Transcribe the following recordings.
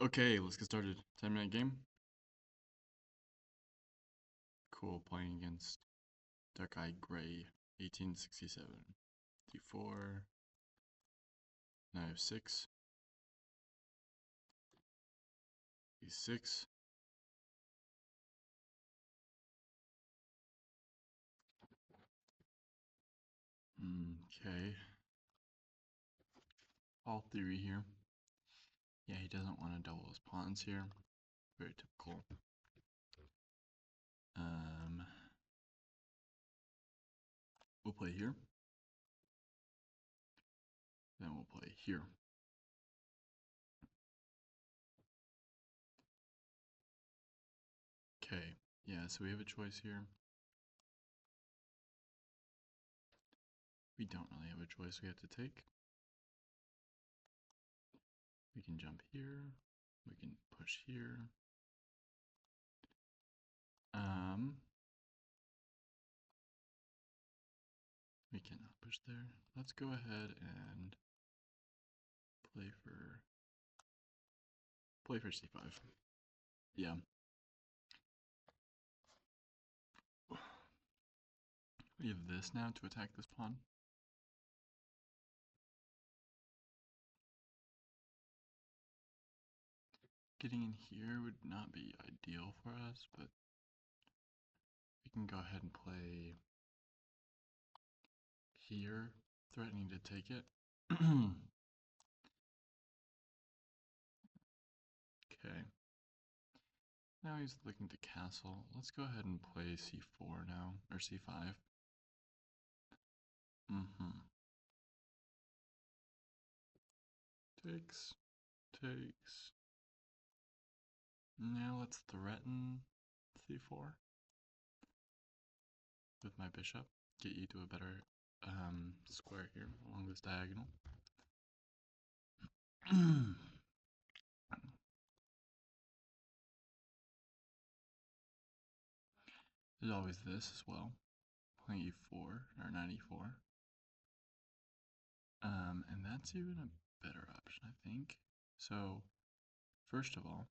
Okay, let's get started. 10-minute game. Cool, playing against Dark Eye Gray, 1867. D4, now I have 6. D6. Okay. All theory here. Yeah, he doesn't want to double his pawns here. Very typical. We'll play here. Then we'll play here. Okay. Yeah, so we have a choice here. We don't really have a choice we have to take. We can jump here. We can push here. We cannot push there. Let's go ahead and play for c5. Yeah. We have this now to attack this pawn. Getting in here would not be ideal for us, but we can go ahead and play here, threatening to take it. Okay. Now he's looking to castle. Let's go ahead and play c4 now, or c5. Takes. Now let's threaten c4 with my bishop. Get you to a better square here along this diagonal. There's always this as well. Playing e4 or knight e4. And that's even a better option, I think. So, first of all,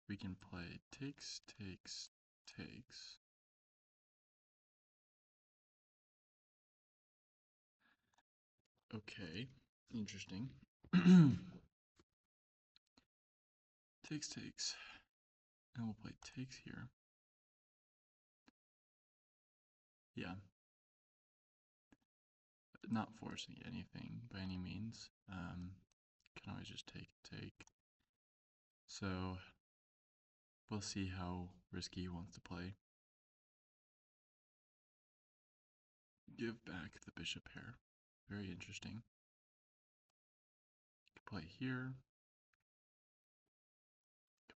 we can play takes. Okay, interesting. Takes. And we'll play takes here. Yeah. Not forcing anything by any means. Can always just take. So, we'll see how risky he wants to play. Give back the bishop pair. Very interesting. Play here.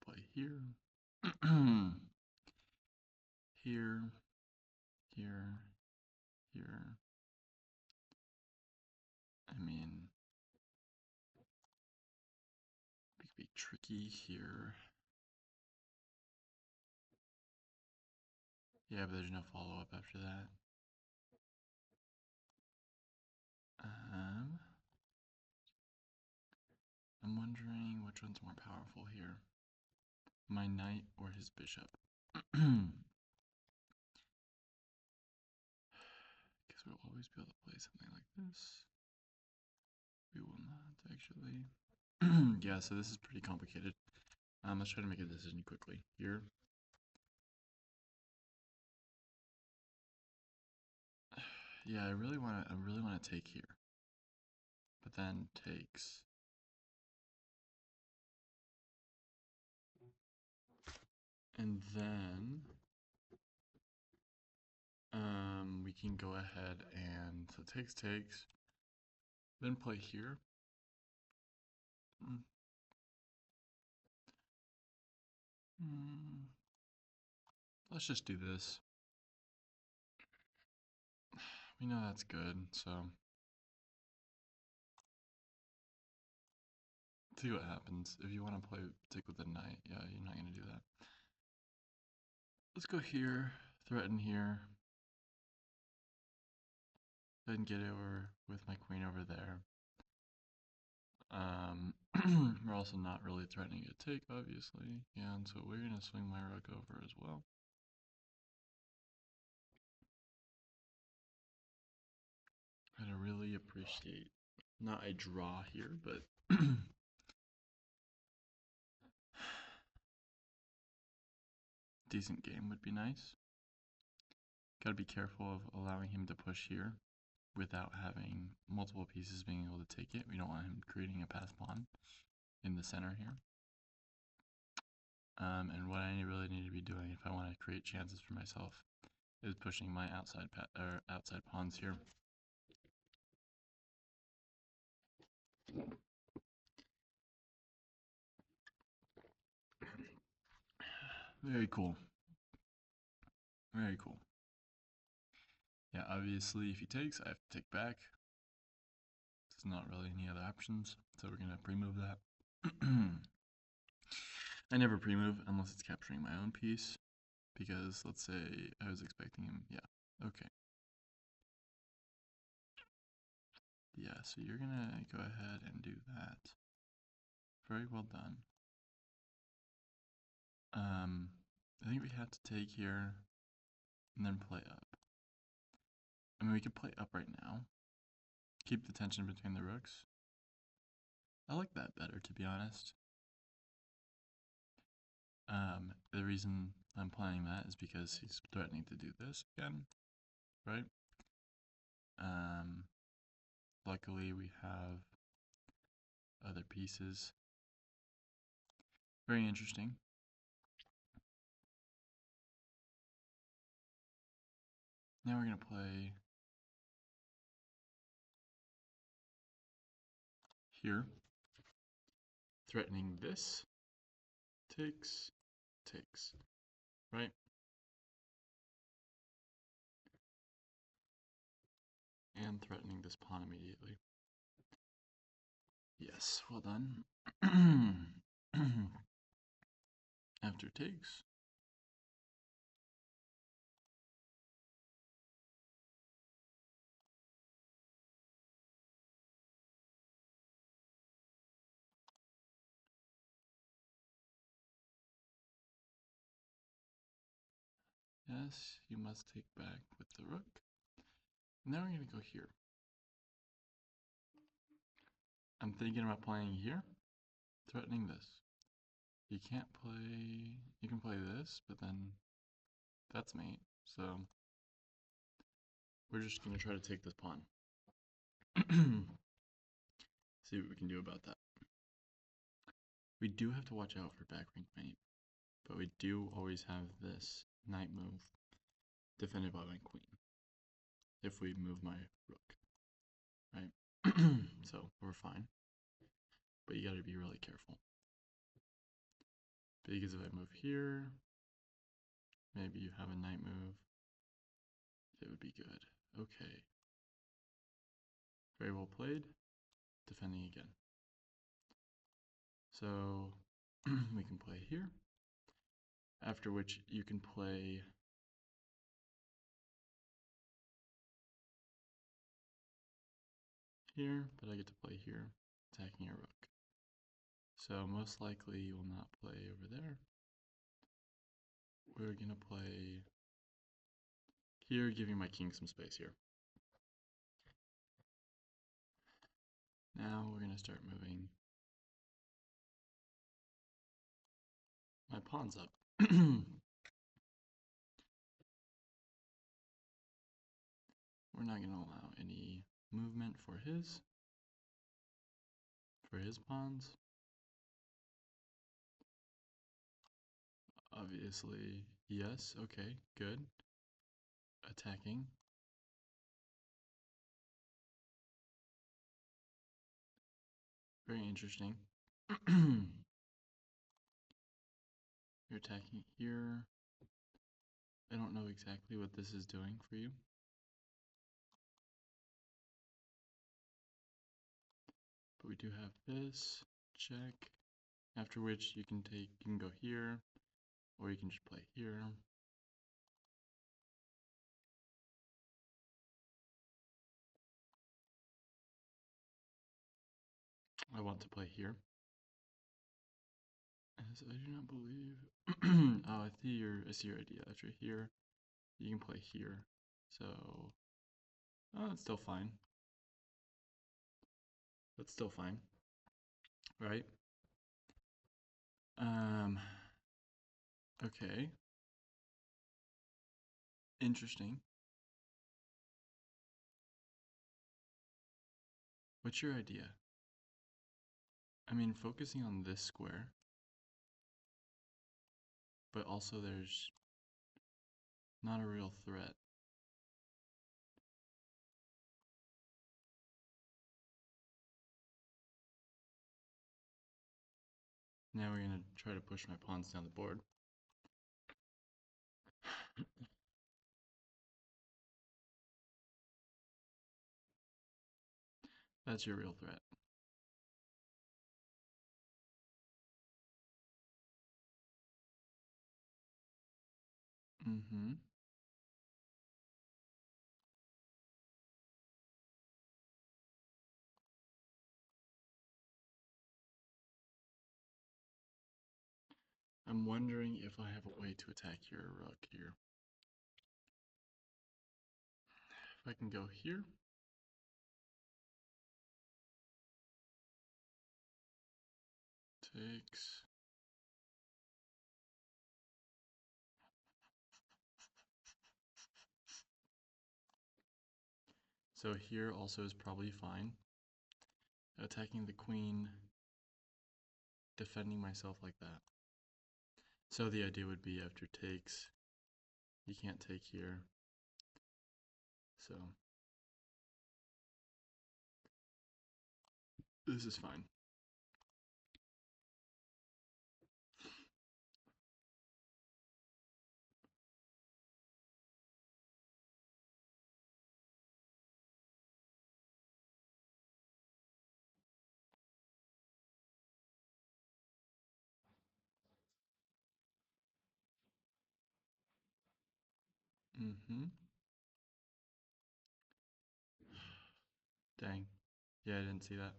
Play here. Here. I mean, it could be tricky here. Yeah, but there's no follow-up after that. I'm wondering which one's more powerful here. My knight or his bishop? Because we'll always be able to play something like this. We will not, actually. Yeah, so this is pretty complicated. Let's try to make a decision quickly. Here. Yeah, I really want to take here. But then takes. And then we can go ahead and so takes. Then play here. Let's just do this. We know that's good, so see what happens. If you want to play take with the knight, yeah, you're not gonna do that. Let's go here, threaten here. Then get over with my queen over there. also not really threatening a take, obviously. Yeah, and so we're going to swing my rook over as well. I'd really appreciate, not a draw here, but decent game would be nice. Gotta be careful of allowing him to push here without having multiple pieces being able to take it. We don't want him creating a pass pawn in the center here. And what I really need to be doing if I want to create chances for myself is pushing my outside pawns here. Very cool. Very cool. Yeah, obviously if he takes, I have to take back. There's not really any other options, so we're gonna pre-move that. I never pre-move unless it's capturing my own piece, because let's say I was expecting him, yeah, okay. Yeah, so you're gonna go ahead and do that. Very well done. I think we have to take here and then play up. I mean, we could play up right now. Keep the tension between the rooks. I like that better, to be honest. The reason I'm playing that is because he's threatening to do this again, right? Luckily we have other pieces. Very interesting. Now we're gonna play here, threatening this, takes, right? And threatening this pawn immediately. Yes, well done. After takes. Yes, you must take back with the rook. Now we're going to go here. I'm thinking about playing here, threatening this. You can't play, you can play this, but then that's mate. So we're just going to try to take this pawn. See what we can do about that. We do have to watch out for back rank mate, but we do always have this knight move defended by my queen if we move my rook, right? So we're fine, but you got to be really careful, because if I move here, maybe you have a knight move, it would be good. Okay, very well played. Defending again. So we can play here, after which you can play here, but I get to play here, attacking a rook. So most likely you will not play over there. We're gonna play here, giving my king some space here. Now we're gonna start moving my pawns up. We're not gonna allow any movement for his pawns. Obviously, yes, okay, good. Attacking. Very interesting. You're attacking here. I don't know exactly what this is doing for you. But we do have this, check. After which you can go here, or you can just play here. I want to play here. As I do not believe. Oh, I see your idea. After here, you can play here. So, oh, it's still fine. That's still fine, right? Um. Okay. Interesting. What's your idea? I mean, focusing on this square, but also there's not a real threat. Now we're gonna try to push my pawns down the board. That's your real threat. Mm-hmm. I'm wondering if I have a way to attack your rook here. If I can go here. Takes. So here also is probably fine. Attacking the queen, defending myself like that. So the idea would be after takes, you can't take here. So this is fine. Mm-hmm. Dang. Yeah, I didn't see that.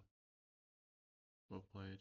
Well played.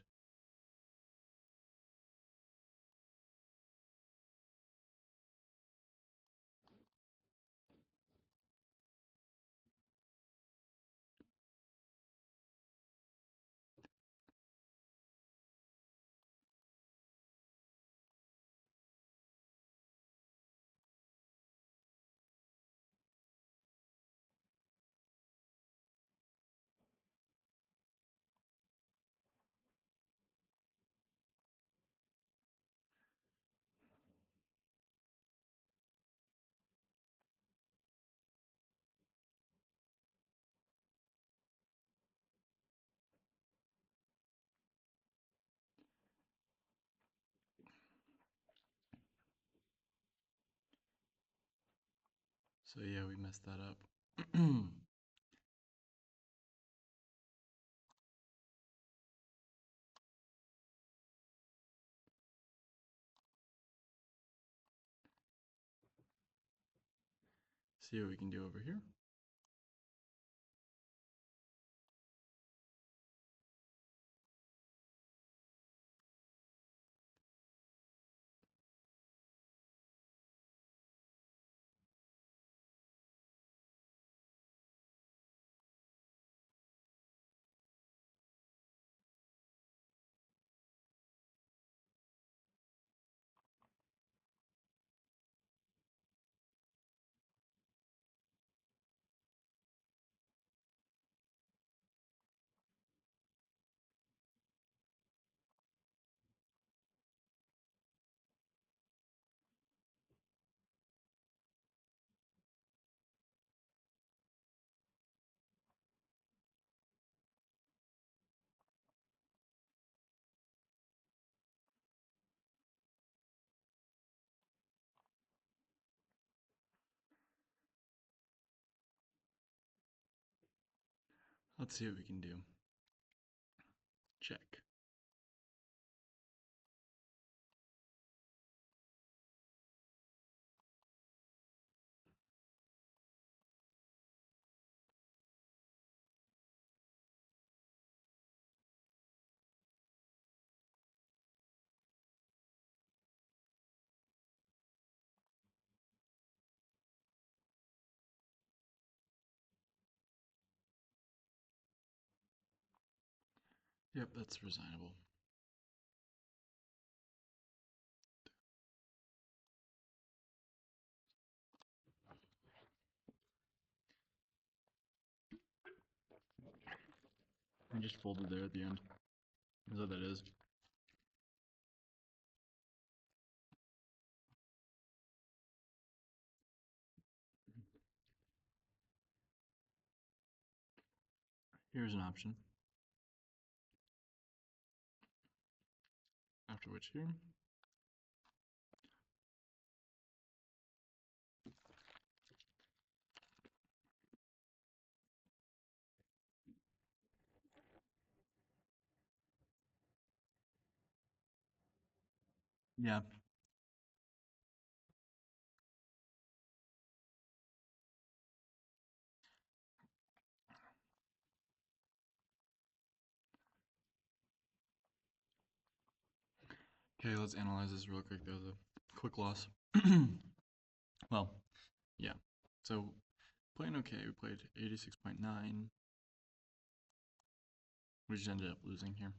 So yeah, we messed that up. See what we can do over here. Let's see what we can do. Check. Yep, that's resignable. I just folded there at the end. Is what that is. Here's an option. After which here. Yeah. Okay, let's analyze this real quick. That was a quick loss. Well, yeah. So, playing okay. We played 86.9. We just ended up losing here.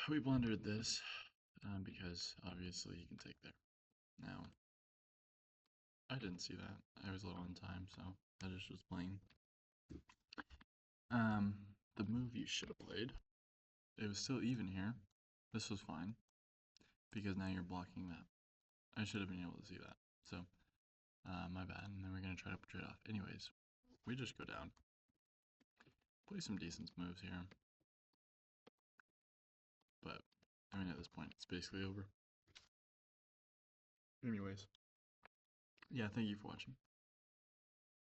We blundered this because obviously you can take there. Now, I didn't see that. I was low on time, so I just was playing. The move you should have played. It was still even here. This was fine because now you're blocking that. I should have been able to see that. So, my bad. And then we're gonna try to trade off. Anyways, we just go down. Play some decent moves here. But I mean, at this point, it's basically over. Anyways, yeah. Thank you for watching.